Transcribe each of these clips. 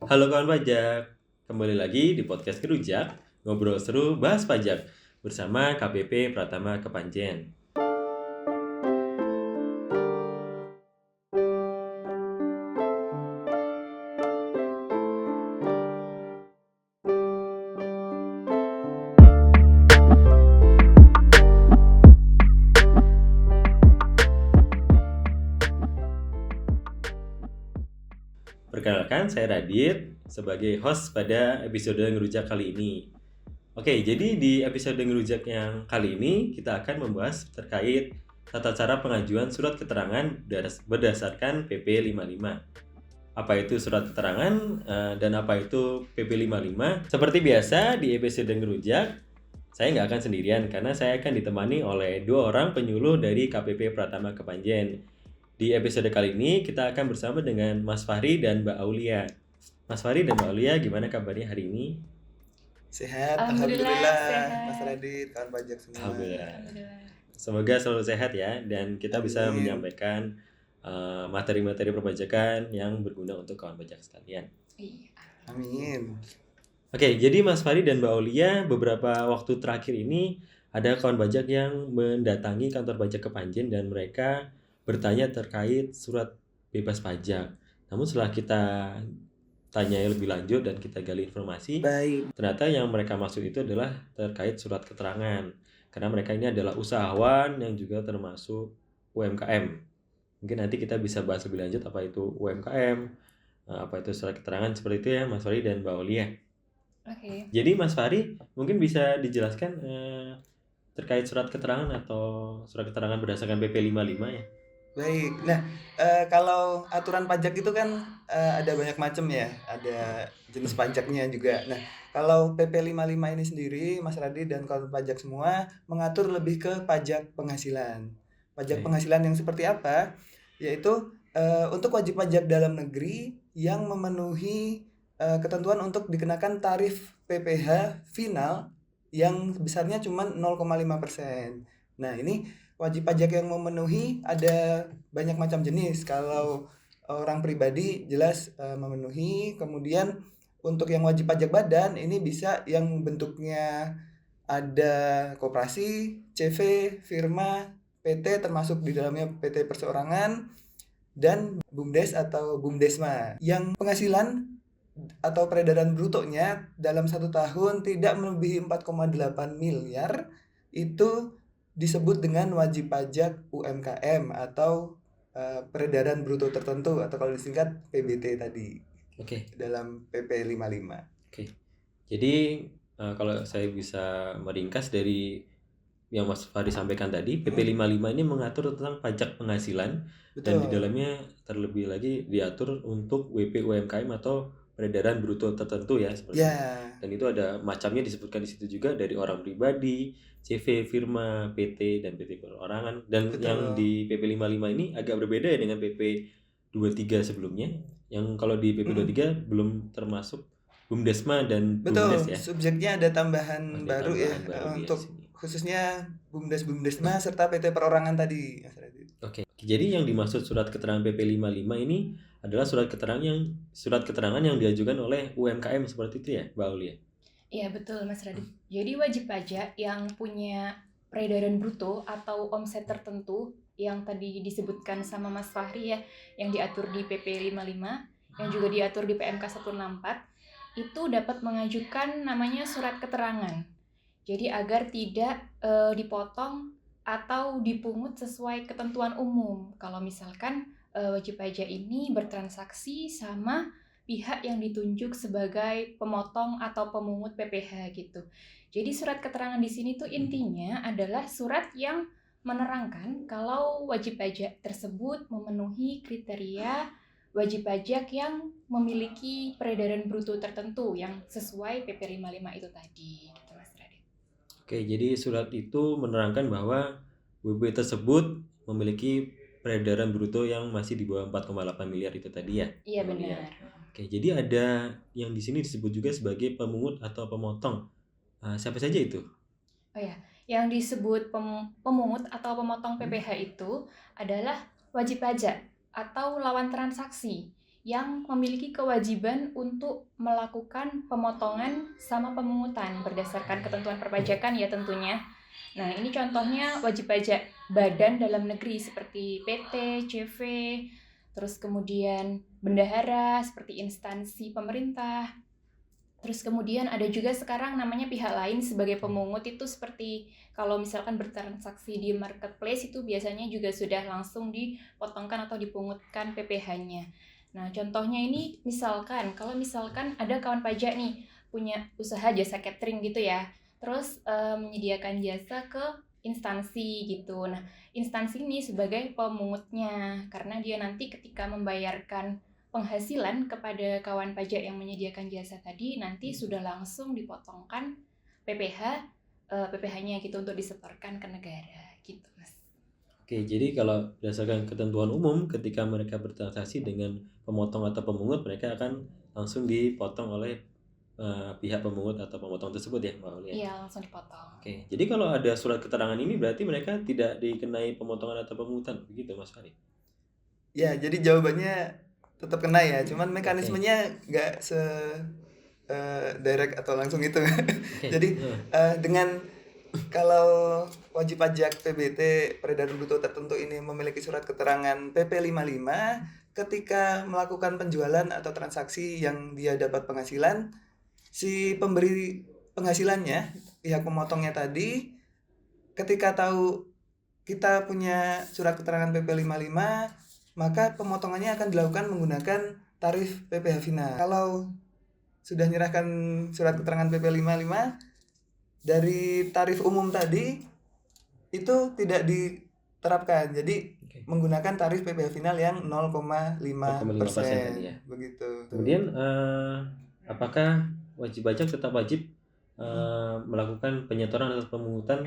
Halo kawan pajak, kembali lagi di podcast Kerujak, ngobrol seru bahas pajak bersama KPP Pratama Kepanjen. Perkenalkan, saya Radit sebagai host pada episode Ngerujak kali ini. Oke, jadi di episode Ngerujak yang kali ini kita akan membahas terkait tata cara pengajuan surat keterangan berdasarkan PP 55. Apa itu surat keterangan dan apa itu PP 55? Seperti biasa di episode Ngerujak, saya nggak akan sendirian karena saya akan ditemani oleh dua orang penyuluh dari KPP Pratama Kepanjen. Di episode kali ini kita akan bersama dengan Mas Fahri dan Mbak Aulia. Mas Fahri dan Mbak Aulia, gimana kabarnya hari ini? Sehat, Alhamdulillah alhamdulillah, Mas sehat. Radit, kawan pajak semua. Alhamdulillah. Alhamdulillah. Semoga selalu sehat ya dan kita bisa Amin. menyampaikan materi-materi perpajakan yang berguna untuk kawan pajak sekalian. Iya. Amin. Oke, jadi Mas Fahri dan Mbak Aulia beberapa waktu terakhir ini ada kawan pajak yang mendatangi kantor pajak Kepanjen dan mereka bertanya terkait surat bebas pajak. Namun setelah kita tanya lebih lanjut dan kita gali informasi, Baik. ternyata yang mereka maksud itu adalah terkait surat keterangan. Karena mereka ini adalah usahawan yang juga termasuk UMKM. Mungkin nanti kita bisa bahas lebih lanjut apa itu UMKM, apa itu surat keterangan seperti itu ya Mas Fahri dan Mbak Aulia. Oke. Jadi Mas Fahri mungkin bisa dijelaskan terkait surat keterangan atau surat keterangan berdasarkan PP 55 ya? Baik. Nah, kalau aturan pajak itu kan ada banyak macam ya, ada jenis pajaknya juga. Nah, kalau PP 55 ini sendiri, Mas Radit dan kawan pajak semua mengatur lebih ke pajak penghasilan. Pajak Oke. penghasilan yang seperti apa? Yaitu untuk wajib pajak dalam negeri yang memenuhi ketentuan untuk dikenakan tarif PPh final yang besarnya cuma 0,5%. Nah, ini wajib pajak yang memenuhi ada banyak macam jenis. Kalau orang pribadi jelas memenuhi. Kemudian untuk yang wajib pajak badan ini bisa yang bentuknya ada koperasi, CV, firma, PT termasuk di dalamnya PT perseorangan dan BUMDes atau BUMDesma yang penghasilan atau peredaran brutonya dalam 1 tahun tidak melebihi 4,8 miliar itu disebut dengan wajib pajak UMKM atau peredaran bruto tertentu atau kalau disingkat PBT tadi Oke. dalam PP 55. Oke. Jadi kalau saya bisa meringkas dari yang Mas Fahri sampaikan tadi, PP 55 ini mengatur tentang pajak penghasilan dan di Betul. dalamnya terlebih lagi diatur untuk WP UMKM atau peredaran bruto tertentu ya seperti itu. Ya, Dan itu ada macamnya disebutkan di situ juga dari orang pribadi, CV, firma, PT dan PT perorangan. Dan yang betul. di PP 55 ini agak berbeda ya dengan PP 23 sebelumnya. Yang kalau di PP 23 belum termasuk BUMDesma dan BUMDes Betul, ya. subjeknya ada tambahan Ada baru ya tambahan baru di untuk sini. khususnya BUMDes-BUMDesma serta PT perorangan tadi, Mas Radit. Oke. Jadi yang dimaksud surat keterangan PP 55 ini adalah surat keterangan yang diajukan oleh UMKM seperti itu ya, Mbak Aulia? Iya betul Mas Radit. Jadi wajib pajak yang punya peredaran bruto atau omset tertentu yang tadi disebutkan sama Mas Fahri ya, yang diatur di PP 55, yang juga diatur di PMK 164, itu dapat mengajukan namanya surat keterangan. Jadi agar tidak dipotong atau dipungut sesuai ketentuan umum. Kalau misalkan wajib pajak ini bertransaksi sama pihak yang ditunjuk sebagai pemotong atau pemungut PPh gitu. Jadi surat keterangan di sini tuh intinya adalah surat yang menerangkan kalau wajib pajak tersebut memenuhi kriteria wajib pajak yang memiliki peredaran bruto tertentu yang sesuai PP 55 itu tadi gitu Mas Radit. Oke, jadi surat itu menerangkan bahwa WB tersebut memiliki peredaran bruto yang masih di bawah 4,8 miliar itu tadi ya? Iya Mbak Aulia? benar. Oke, jadi ada yang di sini disebut juga sebagai pemungut atau pemotong. Siapa saja itu? Oh ya, yang disebut pemungut atau pemotong PPh itu adalah wajib pajak atau lawan transaksi yang memiliki kewajiban untuk melakukan pemotongan sama pemungutan berdasarkan ketentuan perpajakan ya tentunya. Nah, ini contohnya wajib pajak badan dalam negeri seperti PT, CV, terus kemudian bendahara seperti instansi pemerintah. Terus kemudian ada juga sekarang namanya pihak lain sebagai pemungut, itu seperti kalau misalkan bertransaksi di marketplace itu biasanya juga sudah langsung dipotongkan atau dipungutkan PPh-nya. Nah, contohnya ini kalau misalkan ada kawan pajak nih punya usaha jasa catering gitu ya. Terus menyediakan jasa ke instansi gitu. Nah, instansi ini sebagai pemungutnya karena dia nanti ketika membayarkan penghasilan kepada kawan pajak yang menyediakan jasa tadi nanti sudah langsung dipotongkan PPh-nya gitu untuk disetorkan ke negara gitu, Mas. Oke, jadi kalau berdasarkan ketentuan umum ketika mereka bertransaksi dengan pemotong atau pemungut, mereka akan langsung dipotong oleh pihak pemungut atau pemotong tersebut ya, Mbak Aulia? Iya, langsung dipotong. Oke, jadi kalau ada surat keterangan ini berarti mereka tidak dikenai pemotongan atau pemungutan, begitu Mas Fahri? Ya, jadi jawabannya tetap kena ya, cuman mekanismenya nggak direct atau langsung itu. Oke. Jadi dengan kalau wajib pajak PBT peredaran bruto tertentu ini memiliki surat keterangan PP 55, ketika melakukan penjualan atau transaksi yang dia dapat penghasilan, si pemberi penghasilannya, pihak pemotongnya tadi, ketika tahu kita punya surat keterangan PP 55, maka pemotongannya akan dilakukan menggunakan tarif PPh final. Kalau sudah menyerahkan surat keterangan PP 55 dari tarif umum tadi itu tidak diterapkan. Jadi menggunakan tarif PPh final yang 0,5% tadi ya. Begitu. Kemudian apakah wajib pajak tetap wajib melakukan penyetoran atau pemungutan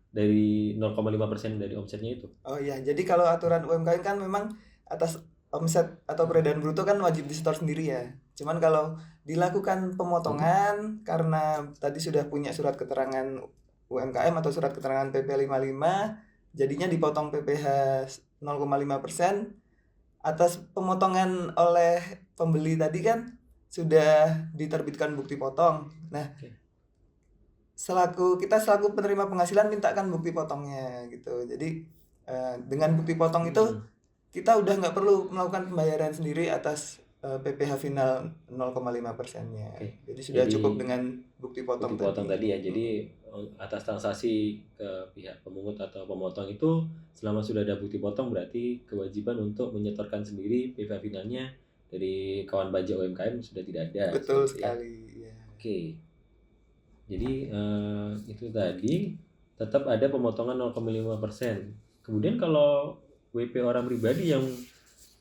dari 0,5% dari omsetnya itu? Oh iya, jadi kalau aturan UMKM kan memang atas omset atau peredaran bruto kan wajib disetor sendiri ya. Cuman kalau dilakukan pemotongan karena tadi sudah punya surat keterangan UMKM atau surat keterangan PP 55, jadinya dipotong PPh 0,5%. Atas pemotongan oleh pembeli tadi kan sudah diterbitkan bukti potong. Nah, selaku penerima penghasilan mintakan bukti potongnya gitu. Jadi dengan bukti potong itu kita udah nggak perlu melakukan pembayaran sendiri atas PPh final 0,5%-nya. Jadi sudah cukup dengan bukti potong tadi ya. Jadi atas transaksi ke pihak pemungut atau pemotong itu selama sudah ada bukti potong berarti kewajiban untuk menyetorkan sendiri PPh finalnya dari kawan pajak UMKM sudah tidak ada. Betul sekali. Ya. Oke. Jadi itu tadi tetap ada pemotongan 0,5%. Kemudian kalau WP orang pribadi yang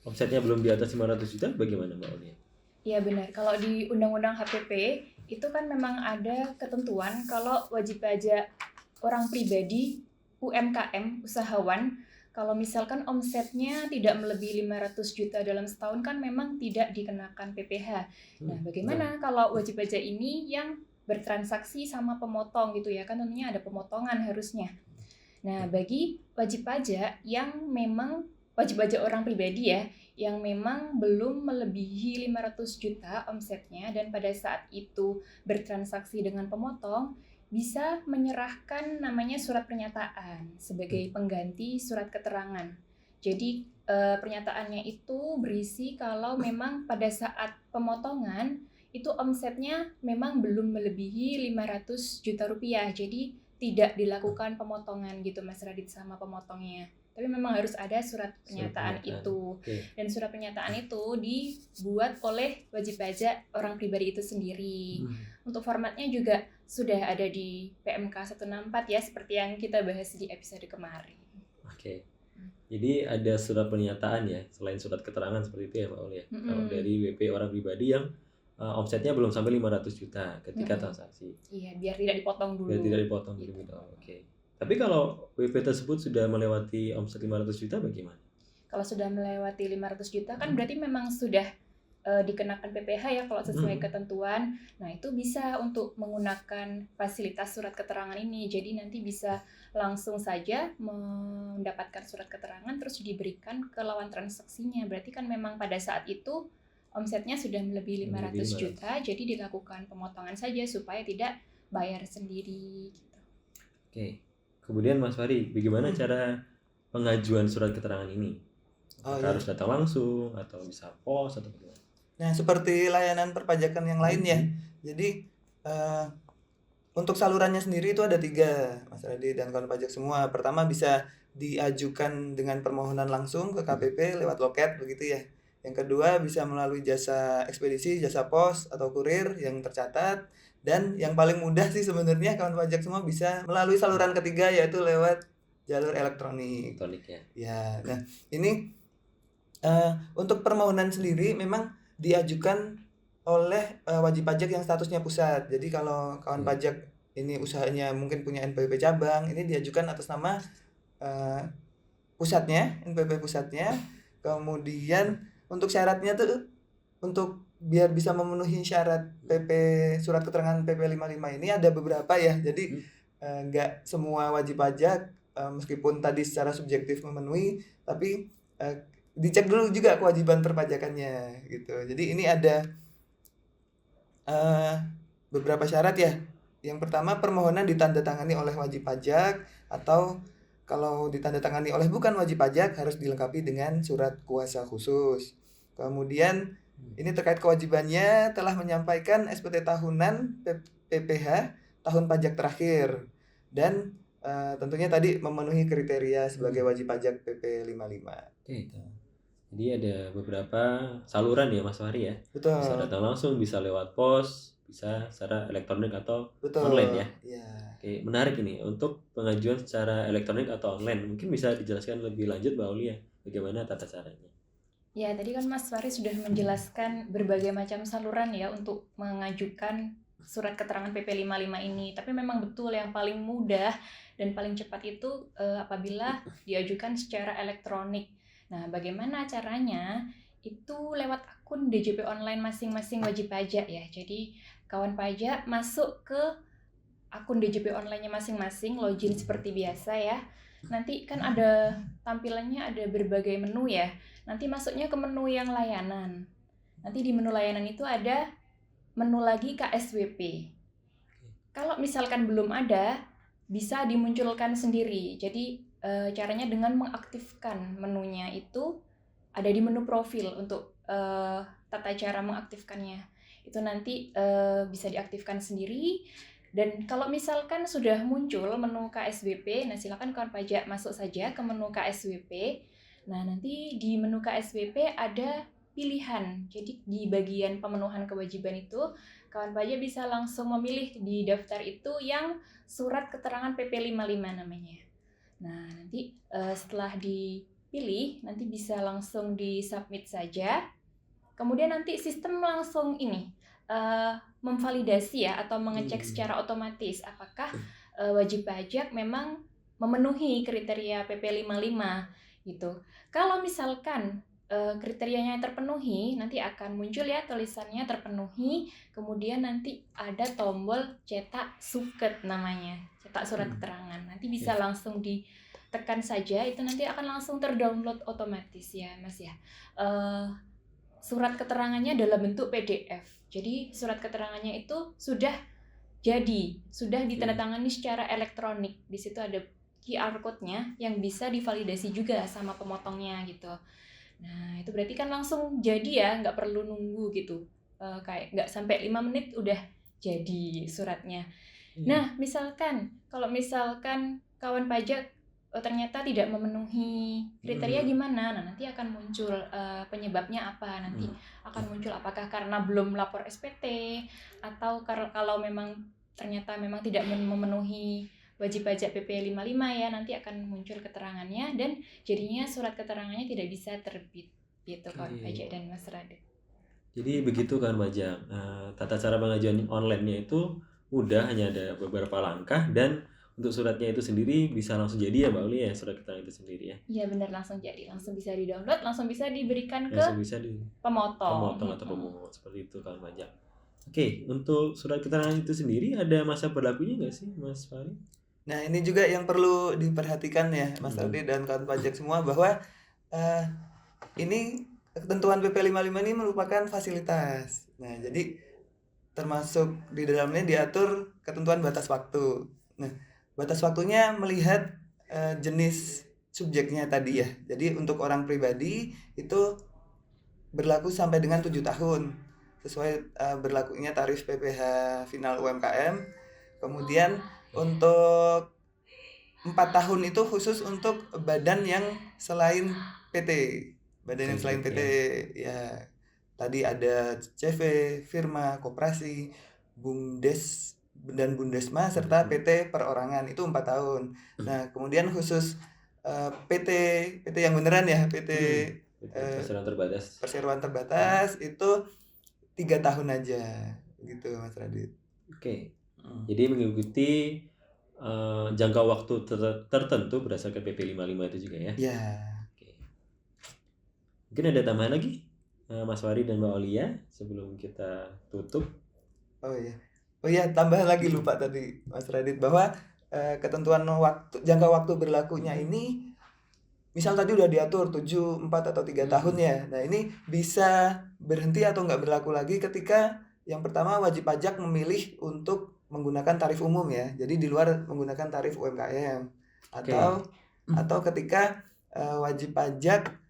omsetnya belum di atas 500 juta bagaimana Mbak Aulia? Iya benar, kalau di Undang-Undang HPP itu kan memang ada ketentuan kalau wajib pajak orang pribadi, UMKM, usahawan, kalau misalkan omsetnya tidak melebihi 500 juta dalam setahun kan memang tidak dikenakan PPh. Nah, bagaimana kalau wajib pajak ini yang bertransaksi sama pemotong gitu ya, kan tentunya ada pemotongan harusnya. Nah, bagi wajib pajak yang memang wajib pajak orang pribadi ya, yang memang belum melebihi 500 juta omsetnya dan pada saat itu bertransaksi dengan pemotong, bisa menyerahkan namanya surat pernyataan sebagai pengganti surat keterangan. Jadi pernyataannya itu berisi kalau memang pada saat pemotongan itu omsetnya memang belum melebihi 500 juta rupiah. Jadi tidak dilakukan pemotongan gitu Mas Radit sama pemotongnya. Tapi memang harus ada surat pernyataan itu. Dan surat pernyataan itu dibuat oleh wajib pajak orang pribadi itu sendiri. Untuk formatnya juga sudah ada di PMK 164 ya, seperti yang kita bahas di episode kemarin. Oke. Jadi ada surat pernyataan ya, selain surat keterangan seperti itu ya Mbak Aulia. Kalau dari WP orang pribadi yang omsetnya belum sampai 500 juta ketika transaksi. Iya, biar tidak dipotong dulu. Gitu. Oke. Tapi kalau WP tersebut sudah melewati omset 500 juta bagaimana? Kalau sudah melewati 500 juta kan berarti memang sudah dikenakan PPh ya kalau sesuai ketentuan. Nah, itu bisa untuk menggunakan fasilitas surat keterangan ini. Jadi nanti bisa langsung saja mendapatkan surat keterangan terus diberikan ke lawan transaksinya. Berarti kan memang pada saat itu omsetnya sudah melebihi 500 juta, jadi dilakukan pemotongan saja supaya tidak bayar sendiri gitu. Oke. Kemudian Mas Fahri, bagaimana cara pengajuan surat keterangan ini? Apakah harus datang langsung atau bisa pos atau bagaimana? Nah, seperti layanan perpajakan yang lain ya. Jadi untuk salurannya sendiri itu ada 3, Mas Radit dan kawan pajak semua. Pertama bisa diajukan dengan permohonan langsung ke KPP lewat loket begitu ya. Yang kedua bisa melalui jasa ekspedisi, jasa pos atau kurir yang tercatat. Dan yang paling mudah sih sebenarnya kawan pajak semua bisa melalui saluran ketiga yaitu lewat jalur elektronik. Ya, nah ini untuk permohonan sendiri memang diajukan oleh wajib pajak yang statusnya pusat. Jadi kalau kawan pajak ini usahanya mungkin punya NPWP cabang, ini diajukan atas nama pusatnya, NPWP pusatnya. Kemudian untuk syaratnya tuh untuk biar bisa memenuhi syarat PP surat keterangan PP 55 ini ada beberapa ya. Jadi nggak semua wajib pajak meskipun tadi secara subjektif memenuhi, tapi dicek dulu juga kewajiban perpajakannya gitu. Jadi ini ada beberapa syarat ya. Yang pertama permohonan ditandatangani oleh wajib pajak, atau kalau ditandatangani oleh bukan wajib pajak harus dilengkapi dengan surat kuasa khusus. Kemudian ini terkait kewajibannya telah menyampaikan SPT tahunan PPh tahun pajak terakhir dan tentunya tadi memenuhi kriteria sebagai wajib pajak PP 55. Jadi ada beberapa saluran ya Mas Fahri ya. Betul. Bisa datang langsung, bisa lewat pos, bisa secara elektronik atau online ya. Iya. Oke, menarik ini untuk pengajuan secara elektronik atau online. Mungkin bisa dijelaskan lebih lanjut Mbak Aulia, bagaimana tata caranya? Ya, tadi kan Mas Fahri sudah menjelaskan berbagai macam saluran ya untuk mengajukan surat keterangan PP 55 ini. Tapi memang betul yang paling mudah dan paling cepat itu apabila diajukan secara elektronik. Nah, bagaimana caranya? Itu lewat akun DJP online masing-masing wajib pajak ya. Jadi, kawan pajak masuk ke akun DJP online-nya masing-masing, login seperti biasa ya. Nanti kan ada tampilannya, ada berbagai menu ya. Nanti masuknya ke menu yang layanan. Nanti di menu layanan itu ada menu lagi KSWP. Kalau misalkan belum ada, bisa dimunculkan sendiri. Jadi caranya dengan mengaktifkan menunya itu ada di menu profil untuk tata cara mengaktifkannya. Itu nanti bisa diaktifkan sendiri. Dan kalau misalkan sudah muncul menu KSWP, nah silakan kawan pajak masuk saja ke menu KSWP. Nah, nanti di menu KSWP ada pilihan. Jadi di bagian pemenuhan kewajiban itu, kawan pajak bisa langsung memilih di daftar itu yang surat keterangan PP 55 namanya. Nah, nanti setelah dipilih, nanti bisa langsung di-submit saja. Kemudian nanti sistem langsung ini memvalidasi ya atau mengecek secara otomatis apakah wajib pajak memang memenuhi kriteria PP 55 gitu. Kalau misalkan kriterianya terpenuhi, nanti akan muncul ya tulisannya terpenuhi, kemudian nanti ada tombol cetak suket namanya, cetak surat keterangan. Nanti bisa langsung ditekan saja, itu nanti akan langsung terdownload otomatis ya Mas ya. Surat keterangannya dalam bentuk PDF. Jadi surat keterangannya itu sudah ditandatangani secara elektronik. Di situ ada QR code-nya yang bisa divalidasi juga sama pemotongnya gitu. Nah, itu berarti kan langsung jadi ya, nggak perlu nunggu gitu. Kayak nggak sampai 5 menit udah jadi suratnya. Nah, kalau misalkan kawan pajak ternyata tidak memenuhi kriteria gimana? Nah, nanti akan muncul penyebabnya apa nanti. Akan muncul apakah karena belum lapor SPT atau kalau memang ternyata memang tidak memenuhi wajib pajak PP 55 ya, nanti akan muncul keterangannya dan jadinya surat keterangannya tidak bisa terbit gitu kawan pajak dan Mas Radit. Jadi begitu kan pajak. Tata cara pengajuan online-nya itu mudah, hanya ada beberapa langkah dan untuk suratnya itu sendiri bisa langsung jadi ya Mbak Uli ya, surat keterangan itu sendiri ya. Iya benar, langsung jadi, langsung bisa di-download, langsung bisa diberikan ke Langsung bisa di pemotong. pemotong atau pemungut seperti itu kawan pajak. Oke, untuk surat keterangan itu sendiri ada masa berlakunya nggak sih Mas Fahri? Nah, ini juga yang perlu diperhatikan ya Mas Aldi dan kawan pajak semua, bahwa eh, ini ketentuan PP 55 ini merupakan fasilitas. Nah, jadi termasuk di dalamnya diatur ketentuan batas waktu. Nah, batas waktunya melihat jenis subjeknya tadi ya. Jadi untuk orang pribadi itu berlaku sampai dengan 7 tahun sesuai berlakunya tarif PPh final UMKM. Kemudian untuk 4 tahun itu khusus untuk badan yang selain PT. Badan yang selain PT ya. Tadi ada CV, firma, koperasi, BUMDes dan Bundesma serta PT perorangan itu 4 tahun. Nah, kemudian khusus PT yang beneran ya, PT perseroan terbatas. perseroan terbatas itu 3 tahun aja gitu Mas Radit. Oke. Jadi mengikuti jangka waktu tertentu berdasarkan PP 55 itu juga ya. Ya. Oke. Mungkin ada tambahan lagi Mas Fahri dan Mbak Olia sebelum kita tutup. Oh iya, tambahan lagi lupa tadi Mas Radit, bahwa ketentuan jangka waktu berlakunya ini misal tadi udah diatur 7, 4 atau 3 tahun ya. Nah, ini bisa berhenti atau nggak berlaku lagi ketika yang pertama wajib pajak memilih untuk menggunakan tarif umum ya. Jadi di luar menggunakan tarif UMKM. Atau ketika wajib pajak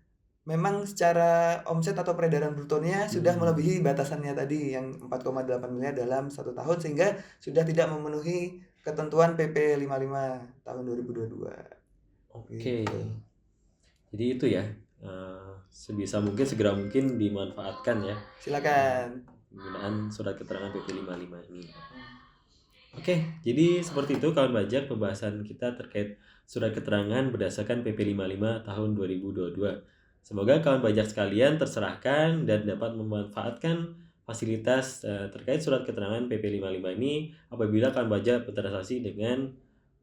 memang secara omset atau peredaran brutonya sudah melebihi batasannya tadi yang 4,8 miliar dalam 1 tahun, sehingga sudah tidak memenuhi ketentuan PP 55 tahun 2022. Oke. Gitu. Jadi itu ya, sebisa mungkin segera mungkin dimanfaatkan ya. Silakan. Penggunaan surat keterangan PP 55 ini. Oke, jadi seperti itu kawan pajak pembahasan kita terkait surat keterangan berdasarkan PP 55 tahun 2022. Semoga kawan pajak sekalian tercerahkan dan dapat memanfaatkan fasilitas terkait surat keterangan PP 55 ini apabila kawan pajak bertransaksi dengan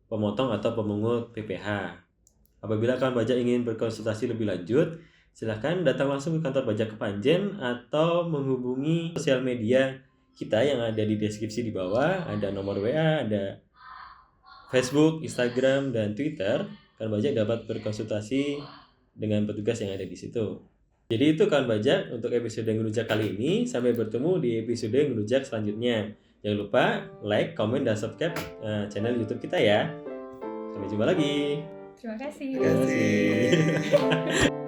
pemotong atau pemungut PPh. Apabila kawan pajak ingin berkonsultasi lebih lanjut, silahkan datang langsung ke kantor pajak Kepanjen atau menghubungi sosial media kita yang ada di deskripsi di bawah. Ada nomor WA, ada Facebook, Instagram, dan Twitter. Kawan pajak dapat berkonsultasi dengan petugas yang ada di situ. Jadi itu kawan pajak untuk episode ngerujak kali ini. Sampai bertemu di episode ngerujak selanjutnya. Jangan lupa like, komen, dan subscribe channel YouTube kita ya. Sampai jumpa lagi. Terima kasih. Terima kasih.